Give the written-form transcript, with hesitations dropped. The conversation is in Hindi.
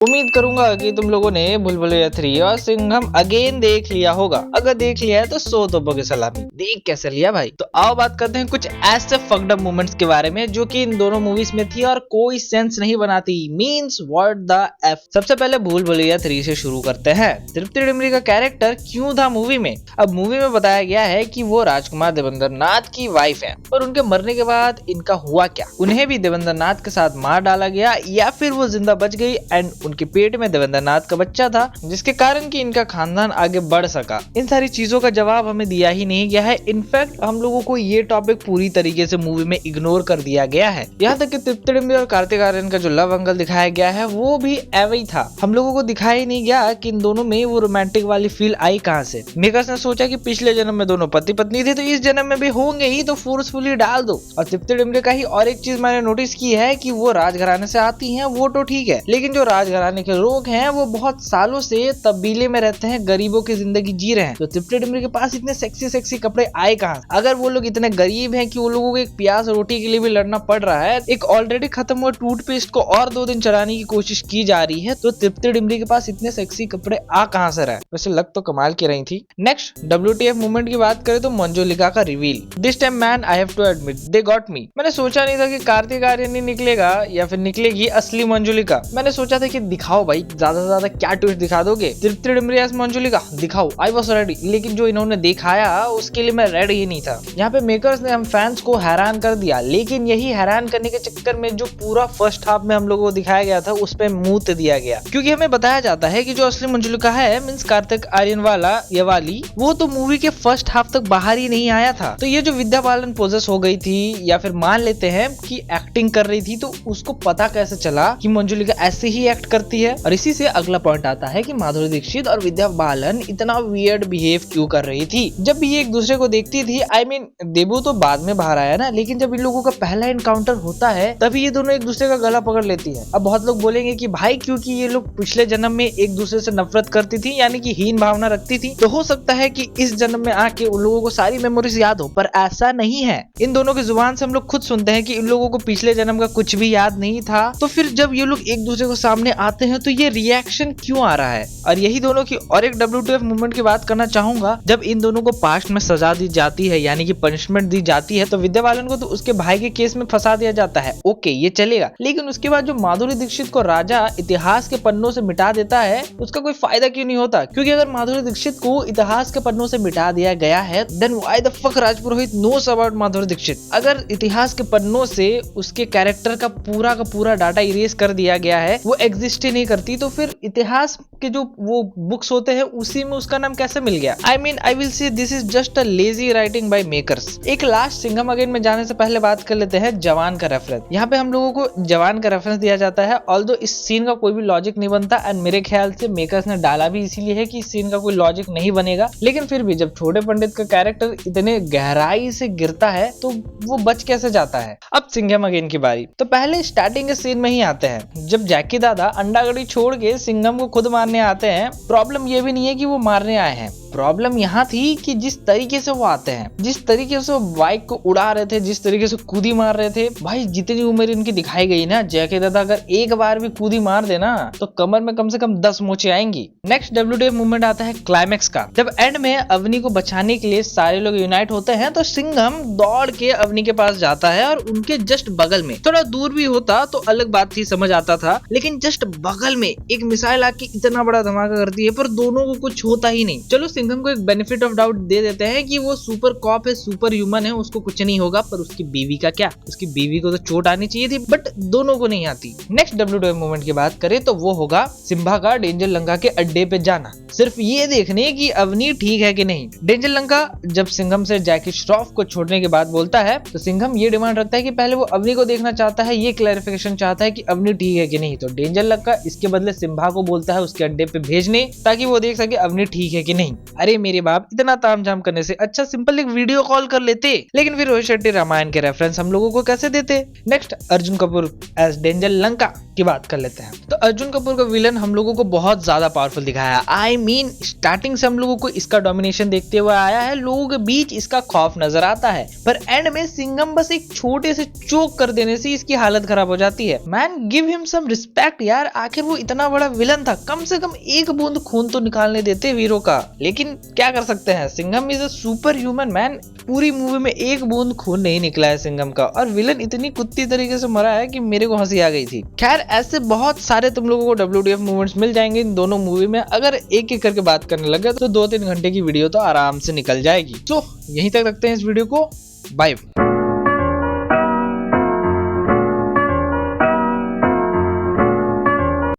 उम्मीद करूंगा कि तुम लोगों ने भूल-भुलैया 3 और सिंघम अगेन देख लिया होगा। अगर देख लिया है तो 100 तोपों की सलामी। देख कैसे लिया भाई। तो आओ बात करते हैं कुछ ऐसे फक्ड अप मोमेंट्स के बारे में जो कि इन दोनों मूवीज में थी और कोई सेंस नहीं बनाती। Means what the F. सबसे पहले भूल-भुलैया 3 से शुरू करते हैं। तृप्ति डिमरी का कैरेक्टर क्यों था मूवी में? अब मूवी में बताया गया है कि वो राजकुमार देवेंद्र नाथ की वाइफ है और उनके मरने के बाद इनका हुआ क्या? उन्हें भी देवेंद्र नाथ के साथ मार डाला गया या फिर वो जिंदा बच गई एंड उनके पेट में देवेंद्र नाथ का बच्चा था जिसके कारण कि इनका खानदान आगे बढ़ सका। इन सारी चीजों का जवाब हमें दिया ही नहीं गया है। इनफैक्ट हम लोगों को ये टॉपिक पूरी तरीके से मूवी में इग्नोर कर दिया गया है। यहाँ तक कि तृप्ति डिमरी और कार्तिक आर्यन का जो लव एंगल दिखाया गया है वो भी ऐसा ही था। हम लोगों को दिखाया ही नहीं गया कि इन दोनों में वो रोमांटिक वाली फील आई कहाँ से। मेकर्स ने सोचा कि पिछले जन्म में दोनों पति पत्नी थे तो इस जन्म में भी होंगे ही, तो फोर्सफुली डाल दो। और तृप्ति डिमरी का ही और एक चीज मैंने नोटिस की है कि वो राजघराने से आती हैं वो तो ठीक है, लेकिन जो राजघराने के लोग हैं वो बहुत सालों से तब्दीले में रहते हैं, गरीबों की जिंदगी जी रहे हैं। तो तृप्ति डिमरी के पास इतने सेक्सी सेक्सी कपड़े आए कहाँ? अगर वो लोग इतने गरीब हैं कि वो लोगों को एक प्याज रोटी के लिए भी लड़ना पड़ रहा है, एक ऑलरेडी खत्म हुआ टूथपेस्ट को और 2 दिन चलाने की कोशिश की जा रही है, तो तृप्ति डिमरी के पास इतने सेक्सी कपड़े आ कहाँ से रहे? वैसे लग तो कमाल की रही थी। नेक्स्ट WTF मूवमेंट की बात करें तो मंजुलिका का reveal. This time man I have to admit they got me. मैंने सोचा नहीं था कि कार्तिक आर्यन ही निकलेगा या फिर निकलेगी असली मंजुलिका। मैंने सोचा था कि दिखाओ भाई, ज्यादा से ज्यादा क्या ट्विस्ट दिखा दोगे? तृप्ति डिमरी एज मंजुलिका दिखाओ, आई वाज रेडी। लेकिन जो इन्होंने दिखाया उसके लिए मैं रेडी ही नहीं था। यहाँ पे मेकर्स ने हम फैंस को हैरान कर दिया, लेकिन यही हैरान करने के चक्कर में जो पूरा फर्स्ट हाफ में हम लोगों को दिखाया गया था उस पे मूत दिया गया। क्योंकि हमें बताया जाता है कि जो असली मंजुलिका है मींस कार्तिक आर्यन वाला ये वाली, वो तो मूवी के फर्स्ट हाफ तक बाहर ही नहीं आया था। तो ये जो विद्या बालन पोजेस हो गई थी या फिर मान लेते हैं कि एक्टिंग कर रही थी, तो उसको पता कैसे चला कि मंजुलिका ऐसे ही एक्ट करती है? और इसी से अगला पॉइंट आता है कि माधुरी दीक्षित और विद्या बालन इतना वियर्ड बिहेव क्यों कर रही थी? जब भी ये एक दूसरे को देखती थी, आई मीन देबू तो बाद में बाहर आया ना, लेकिन जब इन लोगों का पहला एनकाउंटर होता है तभी ये दोनों एक दूसरे का गला पकड़ लेती है। अब बहुत लोग बोलेंगे कि भाई क्योंकि ये लोग पिछले जन्म में एक दूसरे से नफरत करती थी, यानी कि हीन भावना रखती थी, तो हो सकता है कि इस जन्म में आके उन लोगों को सारी मेमोरीज याद हो, पर ऐसा नहीं है। इन दोनों की जुबान से हम लोग खुद सुनते हैं कि इन लोगों को पिछले जन्म का कुछ भी याद नहीं था। तो फिर जब ये लोग एक दूसरे को सामने आते हैं तो ये रिएक्शन क्यों आ रहा है? और यही दोनों की और एक WTF मूवमेंट की बात करना चाहूंगा। जब इन दोनों को पास्ट में सजा दी जाती है, यानी कि पनिशमेंट दी जाती है, तो विद्या बालन को तो उसके भाई के केस में फंसा दिया जाता है। ओके, ये चलेगा, लेकिन उसके बाद जो माधुरी दीक्षित को राजा इतिहास के पन्नों से मिटा देता है उसका कोई फायदा क्यों नहीं होता? क्योंकि अगर माधुरी दीक्षित को इतिहास के पन्नों से मिटा दिया गया है, then why the fuck Rajpurohit knows about Madhuri Dixit? अगर इतिहास के पन्नों से उसके कैरेक्टर का पूरा डाटा इरेज कर दिया गया है, वो एग्जिस्ट ही नहीं करती, तो फिर इतिहास के जो वो बुक्स होते हैं उसी में उसका नाम कैसे मिल गया? I mean I will say this is just a lazy writing by makers. एक लास्ट सिंघम अगेन में जाने से पहले बात कर लेते हैं जवान का रेफरेंस। यहाँ पे हम लोगों को जवान का रेफरेंस दिया जाता है, ऑल्दो इस सीन का कोई भी लॉजिक नहीं बनता एंड मेरे ख्याल से मेकर्स ने डाला भी इसीलिए है कि इस सीन का कोई लॉजिक नहीं बनेगा। लेकिन फिर भी जब छोटे पंडित का कैरेक्टर इतने गहराई से गिरता है तो वो बच कैसे जाता है? अब सिंघम अगेन की बारी। तो पहले स्टार्टिंग के सीन में ही आते हैं जब जैकी दादा अंडागढ़ी छोड़ के सिंघम को खुद मारने आते हैं। प्रॉब्लम ये भी नहीं है कि वो मारने आए हैं, प्रॉब्लम यहाँ थी कि जिस तरीके से वो आते हैं, जिस तरीके से वो बाइक को उड़ा रहे थे, जिस तरीके से कूदी मार रहे थे, भाई जितनी उम्र इनकी दिखाई गई ना, जैकी दादा अगर एक बार भी कूदी मार देना तो कमर में कम से कम 10 मोचे आएंगी। नेक्स्ट WTF मूवमेंट आता है क्लाइमेक्स का। जब एंड में अवनी को बचाने के लिए सारे लोग यूनाइट होते हैं तो सिंघम दौड़ के अवनी के पास जाता है और उनके जस्ट बगल में, थोड़ा दूर भी होता तो अलग बात थी, समझ आता था, लेकिन जस्ट बगल में एक मिसाइल आके इतना बड़ा धमाका करती है पर दोनों को कुछ होता ही नहीं। चलो सिंघम को एक बेनिफिट ऑफ डाउट दे देते हैं कि वो सुपर कॉप है, सुपर ह्यूमन है, उसको कुछ नहीं होगा, पर उसकी बीवी का क्या? उसकी बीवी को तो चोट आनी चाहिए थी, बट दोनों को नहीं आती। नेक्स्ट WTF मूवमेंट की बात करें तो वो होगा सिम्बा का डेंजर लंका के अड्डे पे जाना, सिर्फ ये देखने की अवनी ठीक है कि नहीं। डेंजर लंका जब सिंघम से जैकी श्रॉफ को छोड़ने के बाद बोलता है तो सिंघम ये डिमांड रखता है कि पहले वो अवनी को देखना चाहता है, ये क्लैरिफिकेशन चाहता है कि अवनी ठीक है कि नहीं। तो डेंजर लंका इसके बदले सिम्बा को बोलता है उसके अड्डे पे भेजने, ताकि वो देख सके अवनी ठीक है कि नहीं। अरे मेरे बाप, इतना तामझाम करने से अच्छा सिंपल एक वीडियो कॉल कर लेते। लेकिन फिर रोहित शेट्टी रामायण के रेफरेंस हम लोगों को कैसे देते। Next Arjun Kapoor as danger Lanka की बात कर लेते हैं। तो अर्जुन कपूर का विलन हम लोगों को बहुत ज्यादा पावरफुल दिखाया। आई मीन स्टार्टिंग से हम लोगों को इसका डोमिनेशन देखते हुए आया है, लोगों के बीच इसका खौफ नजर आता है, पर एंड में सिंघम बस एक छोटे से चोक कर देने से इसकी हालत खराब हो जाती है। Man give him some respect यार, आखिर वो इतना बड़ा विलन था, कम से कम एक बूंद खून तो निकालने देते हीरो का। लेकिन क्या कर सकते हैं, Singham is a super human man. पूरी मूवी में एक बूंद खून नहीं निकला है सिंघम का, और विलन इतनी कुत्ती तरीके से मरा है कि मेरे को हंसी आ गई थी। खैर ऐसे बहुत सारे तुम लोगों को WTF मूवमेंट्स मिल जाएंगे इन दोनों मूवी में। अगर एक एक करके बात करने लगे तो 2-3 घंटे की वीडियो तो आराम से निकल जाएगी। तो यहीं तक रखते हैं इस वीडियो को। बाय।